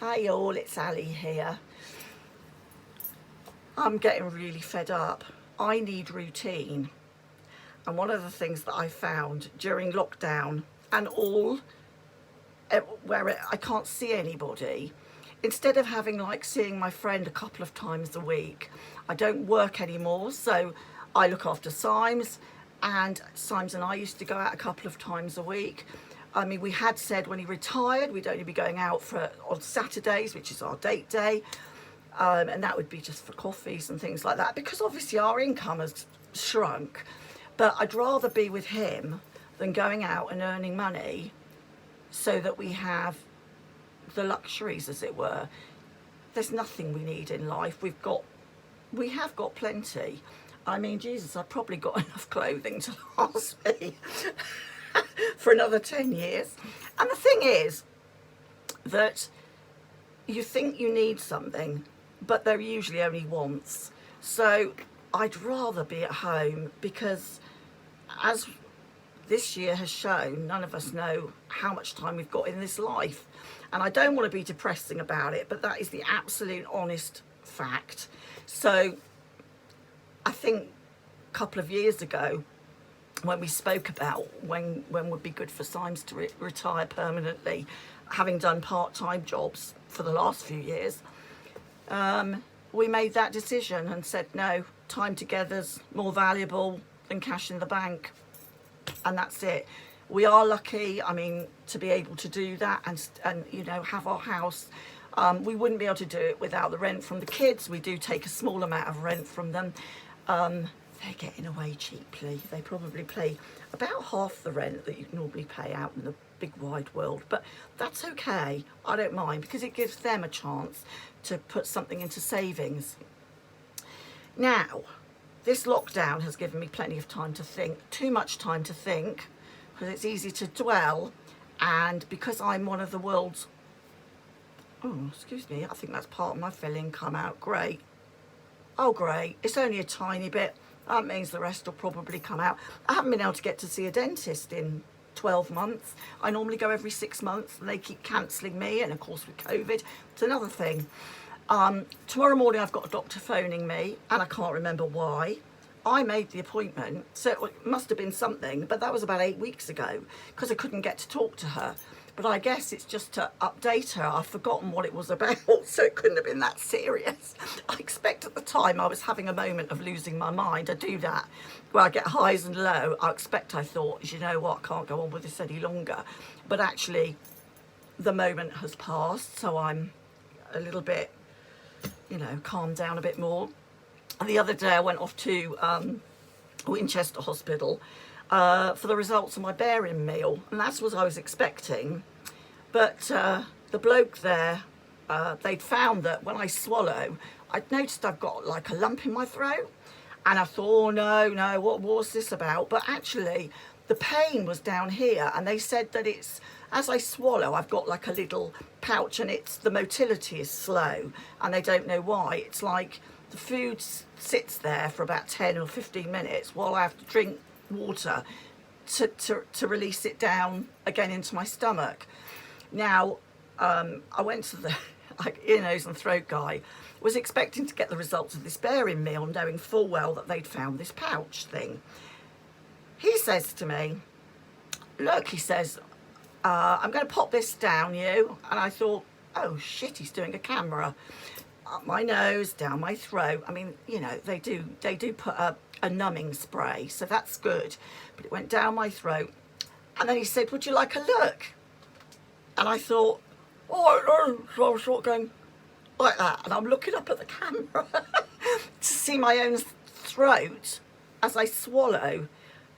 Hi all, it's Ali here. I'm getting really fed up. I need routine. And one of the things that I found during lockdown and where I can't see anybody, instead of having like seeing my friend a couple of times a week, I don't work anymore. So I look after Symes, and Symes and I used to go out a couple of times a week. I mean, we had said when he retired, we'd only be going out on Saturdays, which is our date day. And that would be just for coffees and things like that, because obviously our income has shrunk. But I'd rather be with him than going out and earning money so that we have the luxuries, as it were. There's nothing we need in life. We have got plenty. I mean, Jesus, I've probably got enough clothing to last me for another 10 years. And the thing is that you think you need something, but they're usually only wants. So I'd rather be at home, because as this year has shown, none of us know how much time we've got in this life. And I don't want to be depressing about it, but that is the absolute honest fact. So I think a couple of years ago, when we spoke about when would be good for Symes to retire permanently, having done part-time jobs for the last few years, we made that decision and said, no, time together's more valuable than cash in the bank. And that's it. We are lucky, I mean, to be able to do that and you know, have our house. We wouldn't be able to do it without the rent from the kids. We do take a small amount of rent from them. They're getting away cheaply. They probably pay about half the rent that you normally pay out in the big wide world, but that's okay. I don't mind, because it gives them a chance to put something into savings. Now, this lockdown has given me plenty of time to think, too much time to think, because it's easy to dwell. And because I'm one of the world's, oh, excuse me, I think that's part of my filling come out. Great. Oh, great. It's only a tiny bit. That means the rest will probably come out. I haven't been able to get to see a dentist in 12 months. I normally go every 6 months, and they keep cancelling me. And of course, with COVID, it's another thing. Tomorrow morning, I've got a doctor phoning me, and I can't remember why. I made the appointment, so it must have been something, but that was about 8 weeks ago, because I couldn't get to talk to her. But I guess it's just to update her. I've forgotten what it was about, so it couldn't have been that serious. I expect at the time I was having a moment of losing my mind. I do that, where I get highs and low. I thought, you know what, I can't go on with this any longer. But actually, the moment has passed, so I'm a little bit, you know, calmed down a bit more. And the other day I went off to Winchester Hospital for the results of my bearing meal, and that's what I was expecting. But the bloke there, they'd found that when I swallow, I'd noticed I've got like a lump in my throat, and I thought, oh no, what was this about? But actually the pain was down here, and they said that it's, as I swallow, I've got like a little pouch, and the motility is slow, and they don't know why. It's like the food sits there for about 10 or 15 minutes while I have to drink water to release it down again into my stomach. Now, I went to the ear, nose and throat guy, was expecting to get the results of this bearing meal, knowing full well that they'd found this pouch thing. He says to me, look, he says, I'm going to pop this down you. And I thought, oh shit, he's doing a camera. Up my nose, down my throat. I mean, you know, they do put a numbing spray, so that's good. But it went down my throat. And then he said, would you like a look? And I thought, oh, no. So I was sort of going like that. And I'm looking up at the camera to see my own throat as I swallow.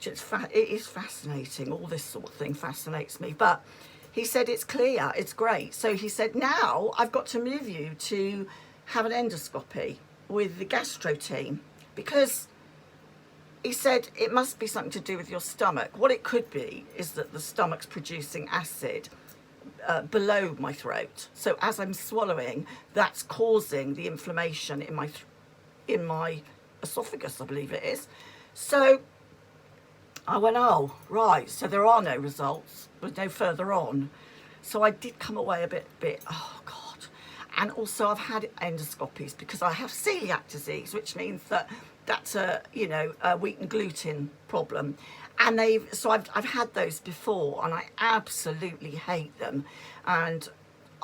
It is fascinating. All this sort of thing fascinates me. But he said, it's clear, it's great. So he said, now I've got to move you to have an endoscopy with the gastro team, because he said it must be something to do with your stomach. What it could be is that the stomach's producing acid below my throat. So as I'm swallowing, that's causing the inflammation in my esophagus, I believe it is. So I went, oh, right, so there are no results, but no further on. So I did come away a bit, oh God. And also I've had endoscopies because I have celiac disease, which means that that's a, you know, a wheat and gluten problem. And I've had those before, and I absolutely hate them. And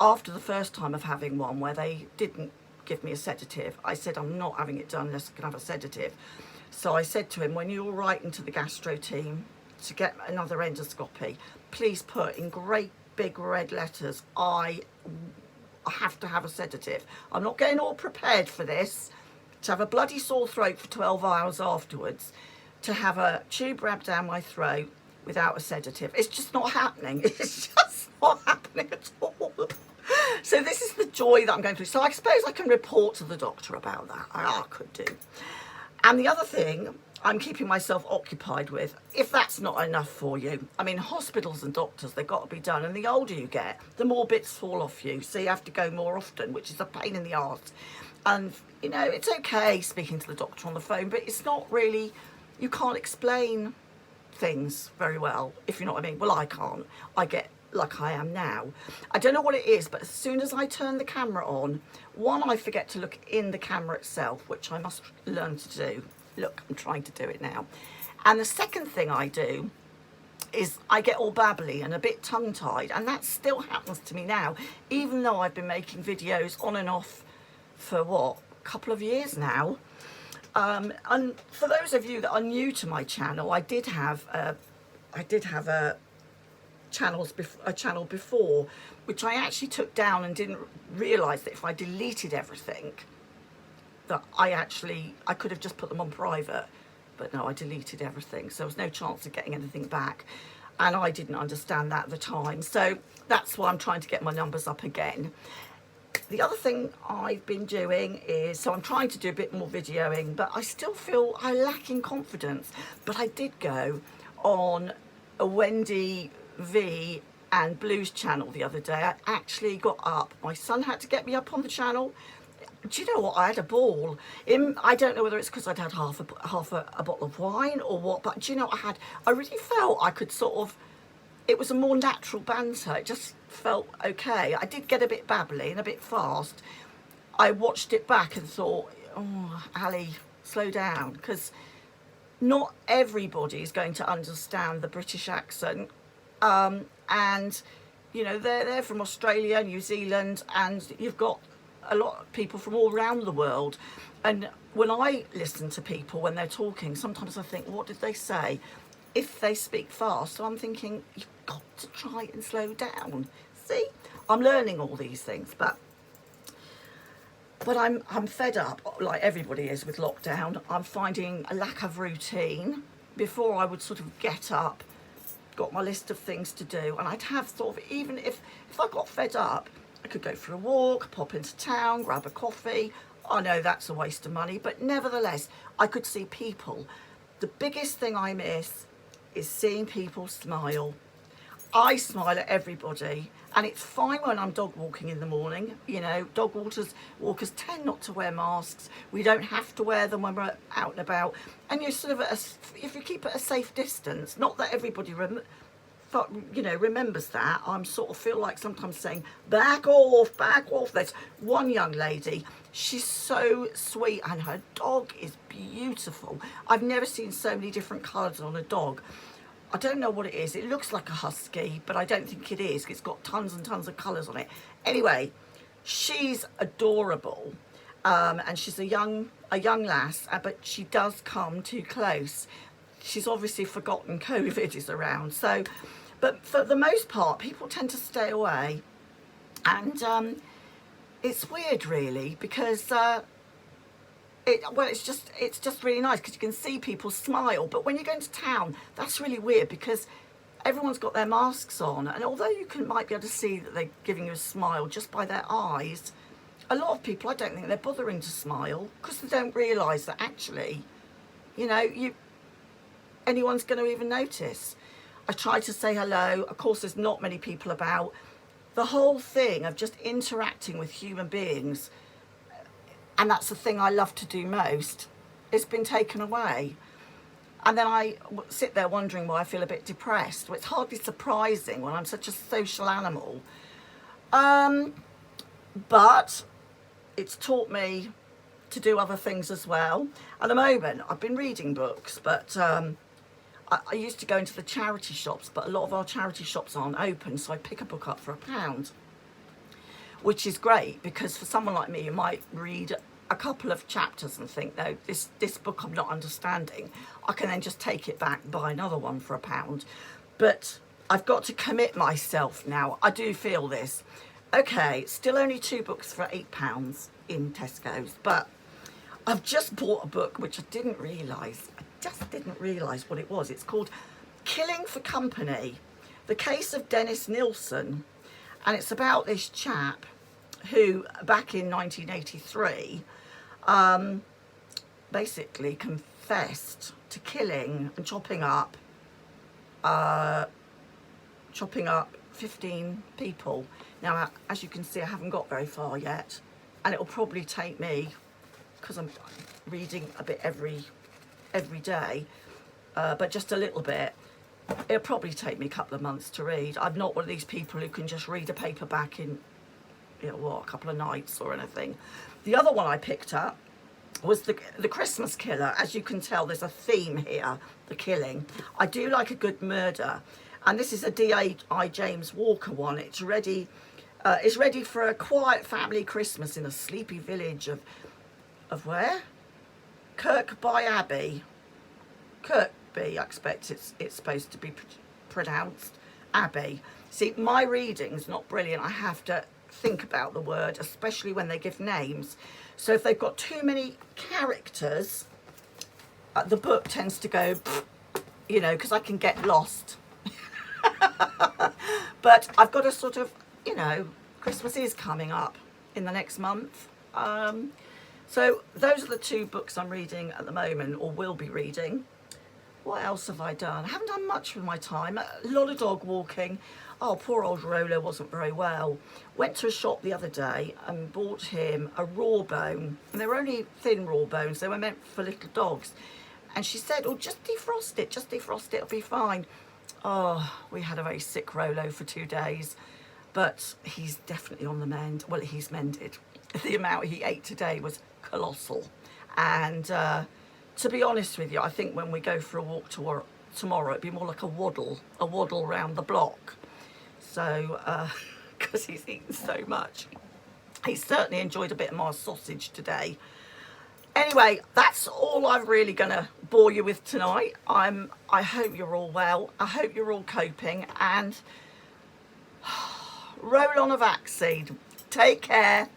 after the first time of having one where they didn't give me a sedative, I said, I'm not having it done unless I can have a sedative. So I said to him, when you're writing to the gastro team to get another endoscopy, please put in great big red letters, I have to have a sedative. I'm not getting all prepared for this, to have a bloody sore throat for 12 hours afterwards, to have a tube rammed down my throat without a sedative. It's just not happening. It's just not happening at all. So this is the joy that I'm going through. So I suppose I can report to the doctor about that. I could do. And the other thing I'm keeping myself occupied with, if that's not enough for you, I mean, hospitals and doctors, they've got to be done. And the older you get, the more bits fall off you. So you have to go more often, which is a pain in the arse. And, you know, it's okay speaking to the doctor on the phone, but it's not really, you can't explain things very well, if you know what I mean. Well, I can't. I get like I am now. I don't know what it is, but as soon as I turn the camera on, one, I forget to look in the camera itself, which I must learn to do. Look, I'm trying to do it now. And the second thing I do is I get all babbly and a bit tongue-tied, and that still happens to me now, even though I've been making videos on and off for what, a couple of years now. And for those of you that are new to my channel, I did have a channel before, which I actually took down and didn't realise that if I deleted everything, that I could have just put them on private, but no, I deleted everything, so there was no chance of getting anything back, and I didn't understand that at the time. So that's why I'm trying to get my numbers up again. The other thing I've been doing is, so I'm trying to do a bit more videoing, but I still feel I lack in confidence. But I did go on a Wendy V and Blues channel the other day. I actually got up. My son had to get me up on the channel. Do you know what? I had a ball. I don't know whether it's because I'd had half a bottle of wine or what, but do you know what I really felt I could sort of, it was a more natural banter. It just felt okay. I did get a bit babbly and a bit fast. I watched it back and thought, oh, Ali, slow down, because not everybody is going to understand the British accent. And, you know, they're from Australia, New Zealand, and you've got a lot of people from all around the world. And when I listen to people when they're talking, sometimes I think, what did they say? If they speak fast, so I'm thinking, you've got to try and slow down. See, I'm learning all these things, but I'm fed up, like everybody is with lockdown. I'm finding a lack of routine. Before I would sort of get up, got my list of things to do, and I'd have sort of, even if I got fed up, I could go for a walk, pop into town, grab a coffee. I know that's a waste of money, but nevertheless, I could see people. The biggest thing I miss is seeing people smile. I smile at everybody, and it's fine when I'm dog walking in the morning. You know, dog walkers tend not to wear masks. We don't have to wear them when we're out and about. And you're sort of if you keep at a safe distance, not that everybody remembers that. I'm sort of feel like sometimes saying, back off, back off. There's one young lady, she's so sweet, and her dog is beautiful. I've never seen so many different colours on a dog. I don't know what it is. It looks like a husky, but I don't think it is. It's got tons and tons of colours on it. Anyway, she's adorable, and she's a young lass, but she does come too close. She's obviously forgotten COVID is around. So, but for the most part, people tend to stay away, and it's weird, really, because it's just really nice because you can see people smile. But when you go into town, that's really weird because everyone's got their masks on, and although might be able to see that they're giving you a smile just by their eyes, a lot of people, I don't think they're bothering to smile because they don't realise that actually, you know, anyone's going to even notice. I try to say hello. Of course, there's not many people about. The whole thing of just interacting with human beings, and that's the thing I love to do most, it's been taken away. And then I sit there wondering why I feel a bit depressed. Well, it's hardly surprising when I'm such a social animal. but it's taught me to do other things as well. At the moment, I've been reading books, but I used to go into the charity shops, but a lot of our charity shops aren't open, so I pick a book up for £1, which is great, because for someone like me, you might read a couple of chapters and think, no, this book I'm not understanding. I can then just take it back and buy another one for £1. But I've got to commit myself now. I do feel this. Okay, still only 2 books for £8 in Tesco's, but I've just bought a book which I didn't realise. I just didn't realise what it was. It's called Killing for Company, The Case of Dennis Nilsson. And it's about this chap who, back in 1983, basically confessed to killing and chopping up 15 people. Now, as you can see, I haven't got very far yet, and it'll probably take me, because I'm reading a bit every day, but just a little bit. It'll probably take me a couple of months to read. I'm not one of these people who can just read a paperback in, you know, a couple of nights or anything. The other one I picked up was the Christmas Killer. As you can tell, there's a theme here, the killing. I do like a good murder, and this is a D.I. James Walker one. It's ready for a quiet family Christmas in a sleepy village of where? Kirkby Abbey. Kirkby, I expect it's supposed to be pronounced Abbey. See, my reading's not brilliant. I have to think about the word, especially when they give names. So if they've got too many characters, the book tends to go, you know, because I can get lost. But I've got to sort of, you know, Christmas is coming up in the next month. So those are the 2 books I'm reading at the moment, or will be reading. What else have I done? I haven't done much with my time. A lot of dog walking. Oh, poor old Rolo wasn't very well. Went to a shop the other day and bought him a raw bone. And they were only thin raw bones. They were meant for little dogs. And she said, oh, just defrost it, it'll be fine. Oh, we had a very sick Rolo for 2 days. But he's definitely on the mend. Well, he's mended. The amount he ate today was colossal. And to be honest with you, I think when we go for a walk tomorrow, it'd be more like a waddle round the block. So, because he's eaten so much. He certainly enjoyed a bit more sausage today. Anyway, that's all I'm really going to bore you with tonight. I hope you're all well. I hope you're all coping, and roll on a vaccine. Take care.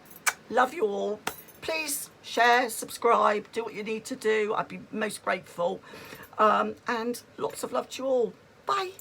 Love you all. Please share, subscribe, do what you need to do. I'd be most grateful. And lots of love to you all. Bye.